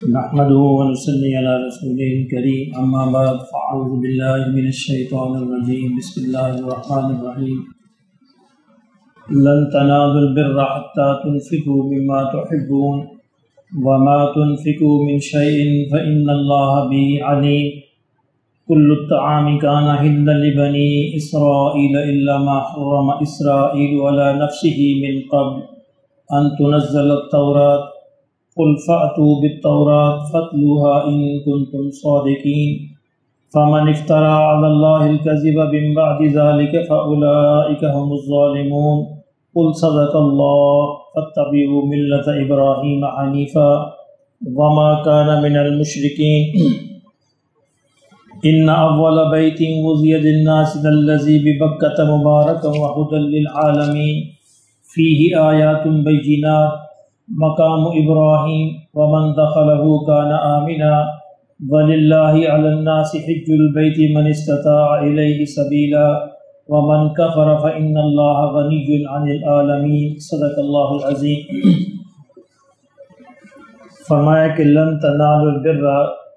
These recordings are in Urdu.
نحمده ونصلي على رسوله الكريم اما بعد فاعوذ بالله من الشيطان الرجيم بسم الله الرحمن الرحيم لن تنالوا البر حتى تنفقوا مما تحبون وما تنفقوا من شيء فإن الله به عليم كل الطعام كان حلا لبني إسرائيل إلا ما حرم إسرائيل على نفسه من قبل أن تنزل التوراة قل فأتوا بالتوراة فاتلوها إن كنتم صادقين فمن افترى على الله الكذب من بعد ذلك فأولئك هم الظالمون قل صدق الله فاتبعوا ملة إبراهيم حنيفا وما كان من المشركين إن أول بيت وضع للناس الذي ببكة مباركا وهدى للعالمين فيه آيات بينات مقام إبراهيم ومن دخله كان آمنا ولله على الناس حج البيت من استطاع إليه سبيلا ومن كفر فإن الله غني عن العالمين صدق اللہ العظیم۔ فرمایا کہ لن تنالوا البر،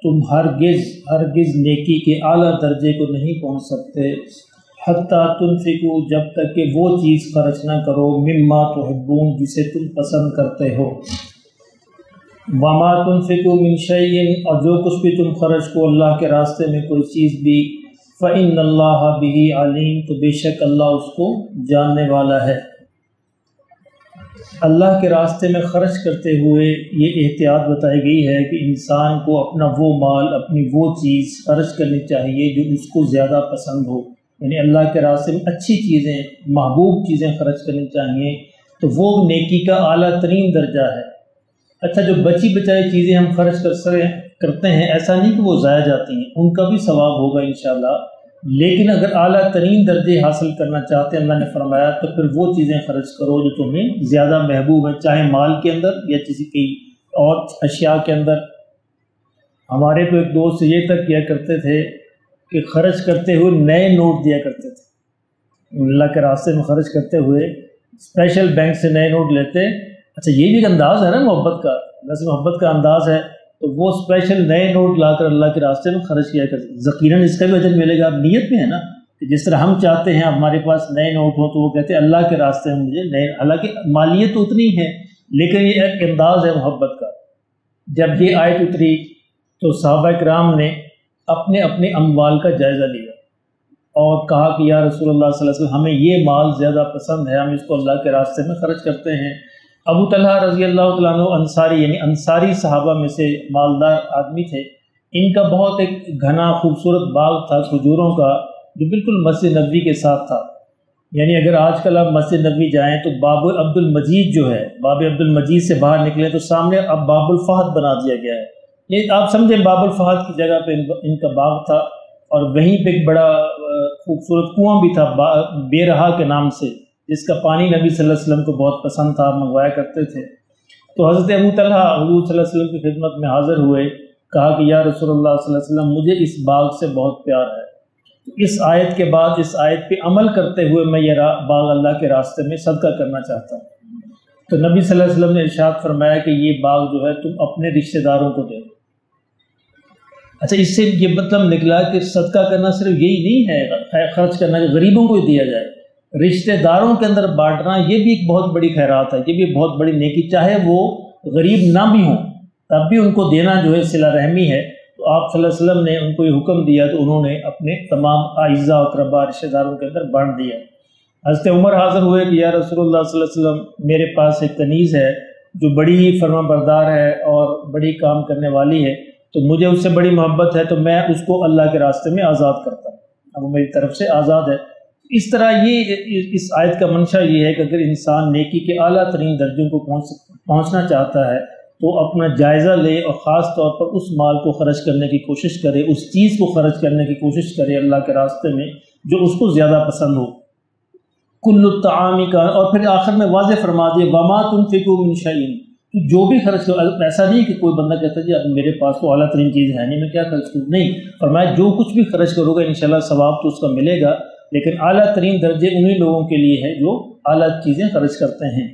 تم ہرگز نیکی کے اعلیٰ درجے کو نہیں پہنچ سکتے، حتیٰ تنفقوا، جب تک کہ وہ چیز خرچ نہ کرو، مما تحبون، جسے تم پسند کرتے ہو، وما تنفقوا من شیء، اور جو کچھ بھی تم خرچ کو اللہ کے راستے میں کوئی چیز بھی، فإن اللہ بہ علیم، تو بے شک اللہ اس کو جاننے والا ہے۔ اللہ کے راستے میں خرچ کرتے ہوئے یہ احتیاط بتائی گئی ہے کہ انسان کو اپنا وہ مال، اپنی وہ چیز خرچ کرنی چاہیے جو اس کو زیادہ پسند ہو، یعنی اللہ کے راستے میں اچھی چیزیں، محبوب چیزیں خرچ کرنی چاہیے، تو وہ نیکی کا اعلیٰ ترین درجہ ہے۔ اچھا، جو بچی بچائی چیزیں ہم خرچ کرتے ہیں، ایسا نہیں کہ وہ ضائع جاتی ہیں، ان کا بھی ثواب ہوگا انشاءاللہ، لیکن اگر اعلیٰ ترین درجے حاصل کرنا چاہتے ہیں، اللہ نے فرمایا تو پھر وہ چیزیں خرچ کرو جو تمہیں زیادہ محبوب ہیں، چاہے مال کے اندر یا کسی کی اور اشیاء کے اندر۔ ہمارے تو ایک دوست یہ تک کیا کرتے تھے کہ خرچ کرتے ہوئے نئے نوٹ دیا کرتے تھے، اللہ کے راستے میں خرچ کرتے ہوئے اسپیشل بینک سے نئے نوٹ لیتے۔ اچھا، یہ بھی ایک انداز ہے نا محبت کا، ویسے محبت کا انداز ہے، تو وہ اسپیشل نئے نوٹ لا کر اللہ کے راستے میں خرچ کیا کرتے، یقیناً اس کا بھی اجر ملے گا۔ اب نیت میں ہے نا، کہ جس طرح ہم چاہتے ہیں ہمارے پاس نئے نوٹ ہوں، تو وہ کہتے ہیں اللہ کے راستے میں مجھے نئے، حالانکہ مالیت تو اتنی ہے لیکن یہ ایک انداز ہے محبت کا۔ جب یہ آیت اتری تو صحابہ کرام نے اپنے اپنے اموال کا جائزہ لیا اور کہا کہ یا رسول اللہ صلی اللہ علیہ وسلم، ہمیں یہ مال زیادہ پسند ہے، ہم اس کو اللہ کے راستے میں خرچ کرتے ہیں۔ ابو طلحہ رضی اللہ تعالیٰ عنہ انصاری، یعنی انصاری صحابہ میں سے مالدار آدمی تھے، ان کا بہت ایک گھنا خوبصورت باغ تھا کھجوروں کا، جو بالکل مسجد نبوی کے ساتھ تھا۔ یعنی اگر آج کل آپ مسجد نبوی جائیں تو باب عبد المجید جو ہے، باب عبد المجید سے باہر نکلیں تو سامنے اب باب الفہد بنا دیا گیا ہے، یہ آپ سمجھیں باب الفہد کی جگہ پہ ان کا باغ تھا، اور وہیں پہ ایک بڑا خوبصورت کنواں بھی تھا بے رہا کے نام سے، جس کا پانی نبی صلی اللہ علیہ وسلم کو بہت پسند تھا، منگوایا کرتے تھے۔ تو حضرت ابو طلحہ حضور صلی اللہ علیہ وسلم کی خدمت میں حاضر ہوئے، کہا کہ یا رسول اللہ صلی اللہ علیہ وسلم، مجھے اس باغ سے بہت پیار ہے، تو اس آیت کے بعد اس آیت پہ عمل کرتے ہوئے میں یہ باغ اللہ کے راستے میں صدقہ کرنا چاہتا ہوں۔ تو نبی صلی اللہ علیہ وسلم نے ارشاد فرمایا کہ یہ باغ جو ہے تم اپنے رشتہ داروں کو دے۔ اچھا، اس سے یہ مطلب نکلا کہ صدقہ کرنا صرف یہی نہیں ہے، خرچ کرنا کہ غریبوں کو ہی دیا جائے، رشتہ داروں کے اندر بانٹنا یہ بھی ایک بہت بڑی خیرات ہے، یہ بھی بہت بڑی نیکی، چاہے وہ غریب نہ بھی ہوں تب بھی ان کو دینا جو ہے صلہ رحمی ہے۔ تو آپ صلی اللہ علیہ وسلم نے ان کو یہ حکم دیا تو انہوں نے اپنے تمام اعزاء و اقرباء رشتہ داروں کے اندر بانٹ دیا۔ حضرت عمر حاضر ہوئے کہ یا رسول اللہ صلی اللہ علیہ وسلم، میرے پاس ایک کنیز ہے جو بڑی فرما بردار ہے اور بڑی کام کرنے والی ہے، تو مجھے اس سے بڑی محبت ہے، تو میں اس کو اللہ کے راستے میں آزاد کرتا ہوں، اب وہ میری طرف سے آزاد ہے۔ اس طرح یہ اس آیت کا منشا یہ ہے کہ اگر انسان نیکی کے اعلیٰ ترین درجوں کو پہنچنا چاہتا ہے تو اپنا جائزہ لے اور خاص طور پر اس مال کو خرچ کرنے کی کوشش کرے، اس چیز کو خرچ کرنے کی کوشش کرے اللہ کے راستے میں جو اس کو زیادہ پسند ہو۔ کل الطعام کا، اور پھر آخر میں واضح فرما دیا وما تنفقوا من شیء، جو بھی خرچ کرو، ایسا نہیں کہ کوئی بندہ کہتا جی اب میرے پاس تو اعلیٰ ترین چیز ہے نہیں، میں کیا خرچ کروں، نہیں، فرمایا جو کچھ بھی خرچ کرو گے انشاءاللہ ثواب تو اس کا ملے گا، لیکن اعلیٰ ترین درجے انہی لوگوں کے لیے ہے جو اعلیٰ چیزیں خرچ کرتے ہیں۔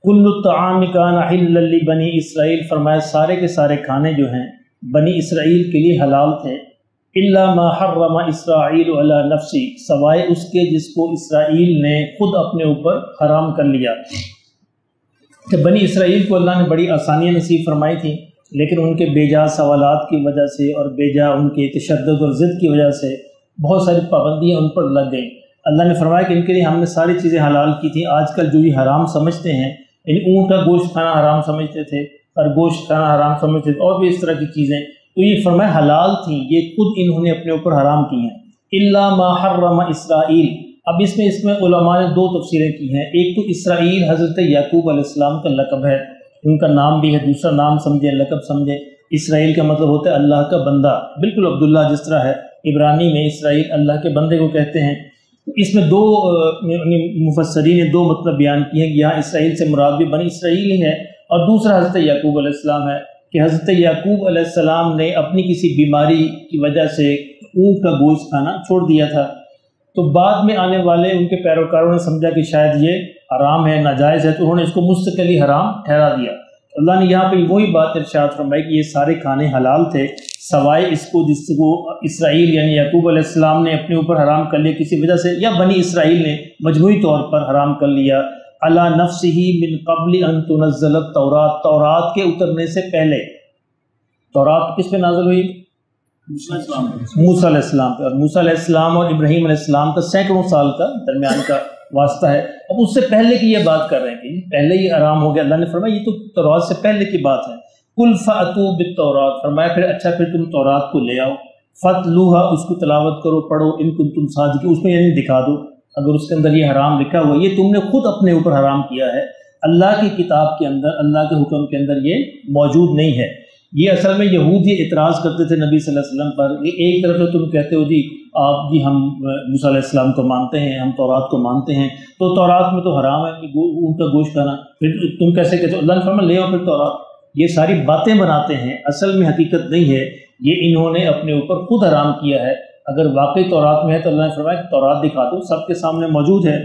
کل الطعام کان حلا لبنی اسرائیل، فرمایا سارے کے سارے کھانے جو ہیں بنی اسرائیل کے لیے حلال تھے، الا ما حرم اسرائیل علی نفسی، سوائے اس کے جس کو اسرائیل نے خود اپنے اوپر حرام کر لیا۔ کہ بنی اسرائیل کو اللہ نے بڑی آسانیاں نصیب فرمائی تھیں، لیکن ان کے بے جا سوالات کی وجہ سے اور بے جا ان کے تشدد اور ضد کی وجہ سے بہت ساری پابندیاں ان پر لگ گئیں۔ اللہ نے فرمایا کہ ان کے لیے ہم نے ساری چیزیں حلال کی تھیں۔ آج کل جو یہ حرام سمجھتے ہیں، یعنی اونٹ کا گوشت کھانا حرام سمجھتے تھے، خرگوش کھانا حرام سمجھتے تھے، اور بھی اس طرح کی چیزیں، تو یہ فرمایا حلال تھیں، یہ خود انہوں نے اپنے اوپر حرام کی ہیں۔ الا ما حرم اسرائیل، اب اس میں علماء نے دو تفسیریں کی ہیں۔ ایک تو اسرائیل حضرت یعقوب علیہ السلام کا لقب ہے، ان کا نام بھی ہے، دوسرا نام سمجھے، لقب سمجھے۔ اسرائیل کا مطلب ہوتا ہے اللہ کا بندہ، بالکل عبداللہ جس طرح ہے، عبرانی میں اسرائیل اللہ کے بندے کو کہتے ہیں۔ اس میں دو مفسرین نے دو مطلب بیان کیے ہیں، یہاں اسرائیل سے مراد بھی بنی اسرائیل ہی ہے، اور دوسرا حضرت یعقوب علیہ السلام ہے کہ حضرت یعقوب علیہ السلام نے اپنی کسی بیماری کی وجہ سے اونٹ کا گوشت کھانا چھوڑ دیا تھا، تو بعد میں آنے والے ان کے پیروکاروں نے سمجھا کہ شاید یہ حرام ہے، ناجائز ہے، تو انہوں نے اس کو مستقلی حرام ٹھہرا دیا۔ اللہ نے یہاں پہ وہی بات ارشاد فرمائی کہ یہ سارے کھانے حلال تھے، سوائے اس کو جس کو اسرائیل یعنی یعقوب علیہ السلام نے اپنے اوپر حرام کر لیا کسی وجہ سے، یا بنی اسرائیل نے مجموعی طور پر حرام کر لیا۔ علی نفسہ من قبل ان تنزل التوراۃ، تورات کے اترنے سے پہلے۔ تورات کس پہ نازل ہوئی؟ موسیٰ علیہ السلام پہ، اور موسیٰ علیہ السلام اور ابراہیم علیہ السلام کا سینکڑوں سال کا درمیان کا واسطہ ہے۔ اب اس سے پہلے کی یہ بات کر رہے ہیں کہ پہلے یہ حرام ہو گیا، اللہ نے فرمایا یہ تو تورات سے پہلے کی بات ہے۔ قل فأتوا بالتوراۃ، فرمایا پھر اچھا پھر تم تورات کو لے آؤ، فاتلوہا، اس کو تلاوت کرو، پڑھو، ان کنتم صادقین، اس میں یعنی دکھا دو اگر اس کے اندر یہ حرام لکھا ہوا، یہ تم نے خود اپنے اوپر حرام کیا ہے، اللہ کی کتاب کے اندر، اللہ کے حکم کے اندر یہ موجود نہیں ہے۔ یہ اصل میں یہود یہ اعتراض کرتے تھے نبی صلی اللہ علیہ وسلم پر، ایک طرف سے تم کہتے ہو جی آپ جی ہم موسیٰ علیہ السلام کو مانتے ہیں، ہم تورات کو مانتے ہیں، تو تورات میں تو حرام ہے ان کا گوشت کھانا، پھر تم کیسے کہتے ہو؟ اللہ نے فرمایا لے آؤ پھر تورات۔ یہ ساری باتیں بناتے ہیں، اصل میں حقیقت نہیں ہے، یہ انہوں نے اپنے اوپر خود حرام کیا ہے۔ اگر واقعی تورات میں ہے تو اللہ نے فرمایا کہ تورات دکھا دو، سب کے سامنے موجود ہے۔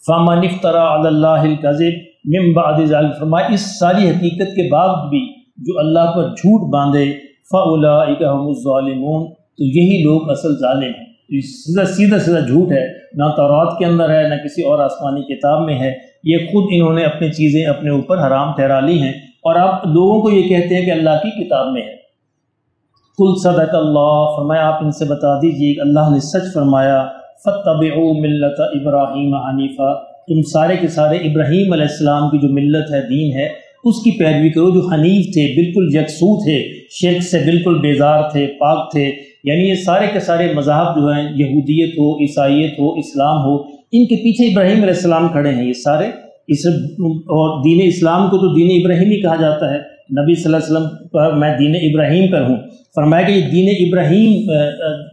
فَمَنِ افْتَرَىٰ عَلَى اللَّهِ الْكَذِبَ مِن بَعْدِ ذَلِكَ، فرمایا اس ساری حقیقت کے بعد بھی جو اللہ پر جھوٹ باندھے، فَأُولَٰئِكَ هُمُ الظَّالِمُونَ، تو یہی لوگ اصل ظالم ہیں۔ یہ سیدھا جھوٹ ہے، نہ تورات کے اندر ہے، نہ کسی اور آسمانی کتاب میں ہے، یہ خود انہوں نے اپنی چیزیں اپنے اوپر حرام ٹھہرا لی ہیں، اور آپ لوگوں کو یہ کہتے ہیں کہ اللہ کی کتاب میں ہے۔ قل صدق اللہ، فرمایا آپ ان سے بتا دیجئے کہ اللہ نے سچ فرمایا۔ فاتبعوا ملت ابراہیم حنیفا، تم سارے کے سارے ابراہیم علیہ السلام کی جو ملت ہے، دین ہے، اس کی پیروی کرو، جو حنیف تھے، بالکل یکسو تھے، شرک سے بالکل بیزار تھے، پاک تھے۔ یعنی یہ سارے کے سارے مذاہب جو ہیں، یہودیت ہو، عیسائیت ہو، اسلام ہو، ان کے پیچھے ابراہیم علیہ السلام کھڑے ہیں، یہ سارے اور دین اسلام کو تو دین ابراہیمی کہا جاتا ہے۔ نبی صلی اللہ علیہ وسلم پر میں دین ابراہیم پر ہوں، فرمایا کہ یہ دین ابراہیم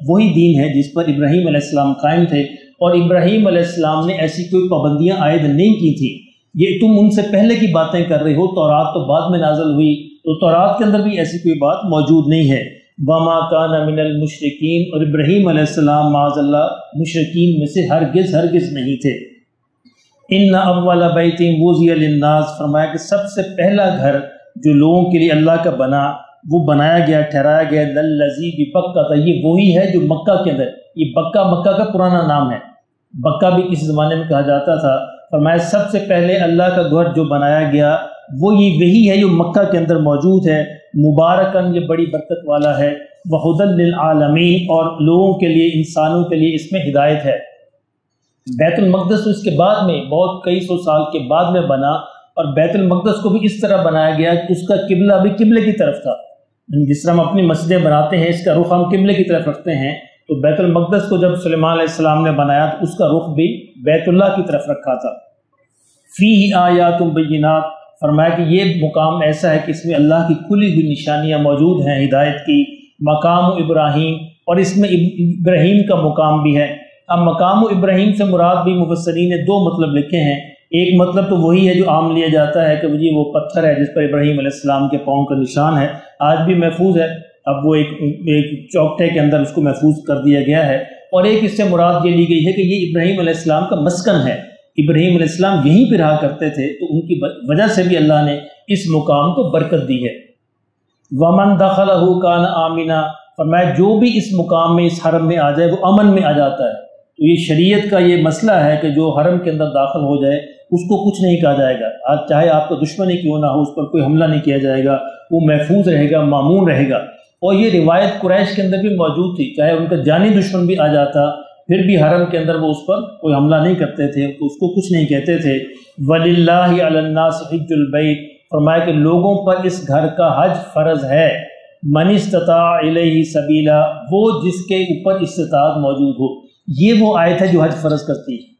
وہی دین ہے جس پر ابراہیم علیہ السلام قائم تھے، اور ابراہیم علیہ السلام نے ایسی کوئی پابندیاں عائد نہیں کی تھی۔ یہ تم ان سے پہلے کی باتیں کر رہے ہو، تورات تو بعد میں نازل ہوئی، تو تورات کے اندر بھی ایسی کوئی بات موجود نہیں ہے۔ وَمَا كَانَ مِنَ الْمُشْرِكِينَ، اور ابراہیم علیہ السلام معاذ اللہ مشرکین میں سے ہرگز نہیں تھے۔ إِنَّ أَوَّلَ بَيْتٍ وُضِعَ لِلنَّاسِ، فرمایا کہ سب سے پہلا گھر جو لوگوں کے لیے اللہ کا بنا، وہ بنایا گیا، ٹھہرایا گیا، لَلَّذِي بِبَکَّۃَ، یہ وہی ہے جو مکہ کے اندر، یہ مکہ کا پرانا نام ہے، بکہ بھی کسی زمانے میں کہا جاتا تھا۔ فرمایا سب سے پہلے اللہ کا گھر جو بنایا گیا وہ یہ وہی ہے جو مکہ کے اندر موجود ہے، مبارکن، یہ بڑی برکت والا ہے، وَہُدًى لِلْعَالَمِينَ، اور لوگوں کے لیے، انسانوں کے لیے اس میں ہدایت ہے۔ بیت المقدس تو اس کے بعد میں بہت کئی سو سال کے بعد میں بنا، اور بیت المقدس کو بھی اس طرح بنایا گیا کہ اس کا قبلہ بھی قبلے کی طرف تھا۔ جس طرح ہم اپنی مسجدیں بناتے ہیں، اس کا رخ ہم قبلے کی طرف رکھتے ہیں، تو بیت المقدس کو جب سلیمان علیہ السلام نے بنایا تو اس کا رخ بھی بیت اللہ کی طرف رکھا تھا۔ فیہ آیات بینات، فرمایا کہ یہ مقام ایسا ہے کہ اس میں اللہ کی کھلی ہوئی نشانیاں موجود ہیں ہدایت کی۔ مقام ابراہیم، اور اس میں ابراہیم کا مقام بھی ہے۔ اب مقام ابراہیم سے مراد بھی مفسرین نے دو مطلب لکھے ہیں۔ ایک مطلب تو وہی ہے جو عام لیا جاتا ہے کہ جی وہ پتھر ہے جس پر ابراہیم علیہ السلام کے پاؤں کا نشان ہے، آج بھی محفوظ ہے، اب وہ ایک چوکٹے کے اندر اس کو محفوظ کر دیا گیا ہے۔ اور ایک اس سے مراد یہ لی گئی ہے کہ یہ ابراہیم علیہ السلام کا مسکن ہے، ابراہیم علیہ السلام یہیں پہ رہا کرتے تھے، تو ان کی وجہ سے بھی اللہ نے اس مقام کو برکت دی ہے۔ ومن دخلہ کان آمنا، فرمایا جو بھی اس مقام میں، اس حرم میں آ جائے وہ امن میں آ جاتا ہے۔ تو یہ شریعت کا یہ مسئلہ ہے کہ جو حرم کے اندر داخل ہو جائے اس کو کچھ نہیں کہا جائے گا، آج چاہے آپ کا دشمن ہی کیوں نہ ہو، اس پر کوئی حملہ نہیں کیا جائے گا، وہ محفوظ رہے گا، مامون رہے گا۔ اور یہ روایت قریش کے اندر بھی موجود تھی، چاہے ان کا جانی دشمن بھی آ جاتا پھر بھی حرم کے اندر وہ اس پر کوئی حملہ نہیں کرتے تھے، اس کو کچھ نہیں کہتے تھے۔ وَلِلَّهِ عَلَى النَّاسِ حِجُّ الْبَيْتِ، فرمایا کہ لوگوں پر اس گھر کا حج فرض ہے۔ من استطاع الیہ سبیلا، وہ جس کے اوپر استطاعت موجود ہو۔ یہ وہ آیت ہے جو حج فرض کرتی ہے۔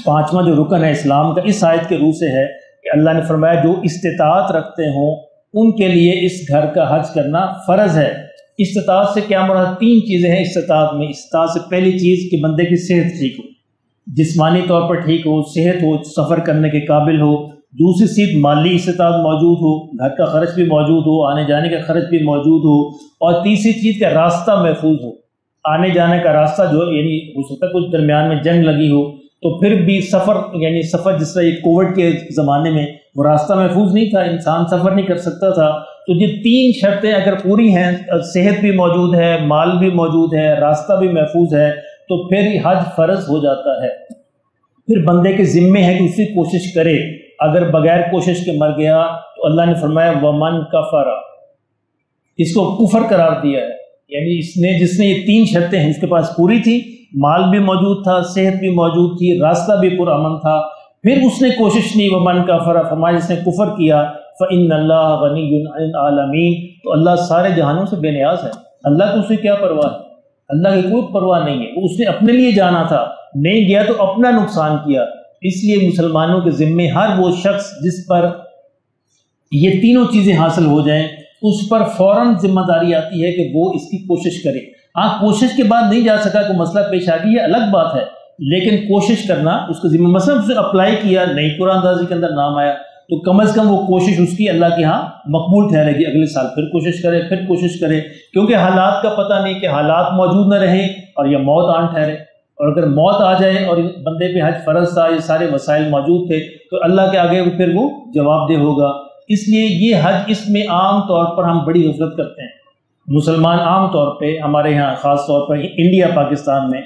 پانچواں جو رکن ہے اسلام کا اس آیت کے روح سے ہے کہ اللہ نے فرمایا جو استطاعت رکھتے ہوں ان کے لیے اس گھر کا حج کرنا فرض ہے۔ استطاعت سے کیا مراد؟ تین چیزیں ہیں استطاعت میں۔ استطاعت سے پہلی چیز کہ بندے کی صحت ٹھیک ہو، جسمانی طور پر ٹھیک ہو، صحت ہو، سفر کرنے کے قابل ہو۔ دوسری چیز مالی استطاعت موجود ہو، گھر کا خرچ بھی موجود ہو، آنے جانے کا خرچ بھی موجود ہو۔ اور تیسری چیز کا راستہ محفوظ ہو، آنے جانے کا راستہ جو یعنی ہو سکتا ہے کچھ درمیان میں جنگ لگی ہو تو پھر بھی سفر یعنی سفر جس طرح یہ کووڈ کے زمانے میں وہ راستہ محفوظ نہیں تھا، انسان سفر نہیں کر سکتا تھا۔ تو یہ تین شرطیں اگر پوری ہیں، صحت بھی موجود ہے، مال بھی موجود ہے، راستہ بھی محفوظ ہے، تو پھر حج فرض ہو جاتا ہے۔ پھر بندے کے ذمے ہے کہ اسی کوشش کرے، اگر بغیر کوشش کے مر گیا تو اللہ نے فرمایا ومن کفر، اس کو کفر قرار دیا ہے۔ یعنی جس نے یہ تین شرطیں ہیں اس کے پاس پوری تھی، مال بھی موجود تھا، صحت بھی موجود تھی، راستہ بھی پرامن تھا، پھر اس نے کوشش نہیں، ومن کفر، فرمایا جس نے کفر کیا فإن اللہ غنی عن العالمین، تو اللہ سارے جہانوں سے بے نیاز ہے۔ اللہ کو اسے کیا پرواہ ہے؟ اللہ کی کوئی پرواہ نہیں ہے۔ وہ اس نے اپنے لیے جانا تھا، نہیں گیا تو اپنا نقصان کیا۔ اس لیے مسلمانوں کے ذمے ہر وہ شخص جس پر یہ تینوں چیزیں حاصل ہو جائیں اس پر فوراً ذمہ داری آتی ہے کہ وہ اس کی کوشش کرے۔ کوشش کے بعد نہیں جا سکا، کوئی مسئلہ پیش آ گئی ہے الگ بات ہے، لیکن کوشش کرنا اس کا ذمہ۔ مثلا اسے اپلائی کیا، نہیں قرآن اندازی کے اندر نام آیا تو کم از کم وہ کوشش اس کی اللہ کے ہاں مقبول ٹھہرے گی، اگلے سال پھر کوشش کرے، پھر کوشش کرے، کیونکہ حالات کا پتہ نہیں کہ حالات موجود نہ رہیں اور یہ موت آن ٹھہرے۔ اور اگر موت آ جائے اور بندے پہ حج فرض تھا، یہ سارے وسائل موجود تھے، تو اللہ کے آگے پھر وہ جواب دہ ہوگا۔ اس لیے یہ حج، اس میں عام طور پر ہم بڑی غفلت کرتے ہیں۔ مسلمان عام طور پہ ہمارے یہاں خاص طور پر انڈیا پاکستان میں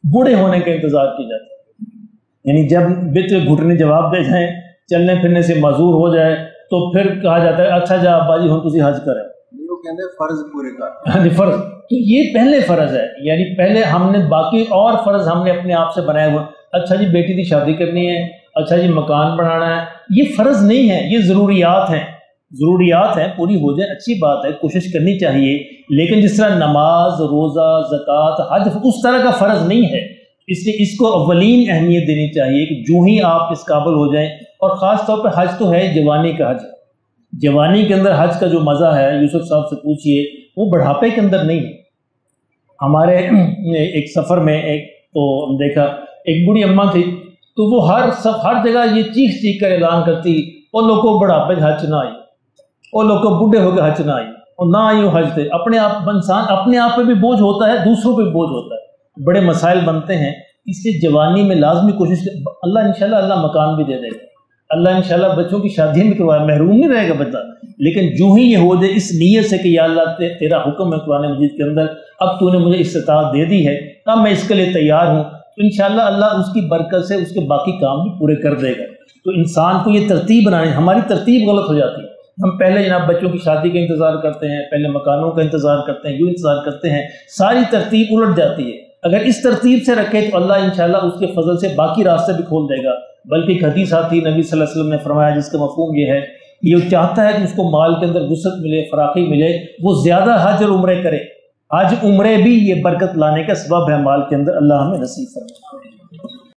بوڑھے ہونے کا انتظار کیا جاتا ہے، یعنی جب بت گھٹنے جواب دے جائیں، چلنے پھرنے سے معذور ہو جائے تو پھر کہا جاتا ہے اچھا جا ابا جی ہوں تسی حج کرے، وہ کہتے ہیں فرض پورے کر۔ فرض تو یہ پہلے فرض ہے، یعنی پہلے ہم نے باقی اور فرض ہم نے اپنے آپ سے بنائے ہوئے۔ اچھا جی بیٹی کی شادی کرنی ہے، اچھا جی مکان بنانا ہے، یہ فرض نہیں ہے، یہ ضروریات ہیں۔ ضروریات ہیں، پوری ہو جائے اچھی بات ہے، کوشش کرنی چاہیے، لیکن جس طرح نماز، روزہ، زکوٰۃ، حج اس طرح کا فرض نہیں ہے۔ اس لیے اس کو اولین اہمیت دینی چاہیے کہ جو ہی آپ اس قابل ہو جائیں۔ اور خاص طور پہ حج تو ہے جوانی کا حج، جوانی کے اندر حج کا جو مزہ ہے، یوسف صاحب سے پوچھئے، وہ بڑھاپے کے اندر نہیں ہے۔ ہمارے ایک سفر میں ایک تو دیکھا ایک بوڑھی اماں تھی، تو وہ ہر جگہ یہ چیخ کر اعلان کرتی، اور لوگوں بڑھاپے حج نہ آئی، اور لوگوں بوڑھے ہو کے حج نہ آئی، اور نہ آئی وہ حج تھے۔ اپنے آپ انسان اپنے آپ پہ بھی بوجھ ہوتا ہے، دوسروں پہ بھی بوجھ ہوتا ہے، بڑے مسائل بنتے ہیں۔ اس لیے جوانی میں لازمی کوشش، اللہ انشاءاللہ اللہ مکان بھی دے دے گا، اللہ انشاءاللہ بچوں کی شادی بھی کروایا، محروم نہیں رہے گا بچہ، لیکن جو ہی یہ ہو جائے اس نیت سے کہ یا اللہ تیرا حکم ہے قرآن مجید کے اندر، اب تو نے مجھے استطاعت دے دی ہے، اب میں اس کے لیے تیار ہوں، تو انشاءاللہ اللہ اس کی برکت سے اس کے باقی کام بھی پورے کر دے گا۔ تو انسان کو یہ ترتیب بنانی، ہماری ترتیب غلط ہو جاتی ہے۔ ہم پہلے جناب بچوں کی شادی کا انتظار کرتے ہیں، پہلے مکانوں کا انتظار کرتے ہیں، یوں انتظار کرتے ہیں، ساری ترتیب الٹ جاتی ہے۔ اگر اس ترتیب سے رکھے تو اللہ انشاءاللہ اس کے فضل سے باقی راستے بھی کھول دے گا۔ بلکہ ایک حدیث آتی نبی صلی اللہ علیہ وسلم نے فرمایا جس کا مفہوم یہ ہے، یہ چاہتا ہے کہ اس کو مال کے اندر وسعت ملے، فراخی ملے، وہ زیادہ حج اور عمرے کرے۔ حج عمرے بھی یہ برکت لانے کا سبب ہے مال کے اندر، اللہ ہمیں نصیب فرمائے۔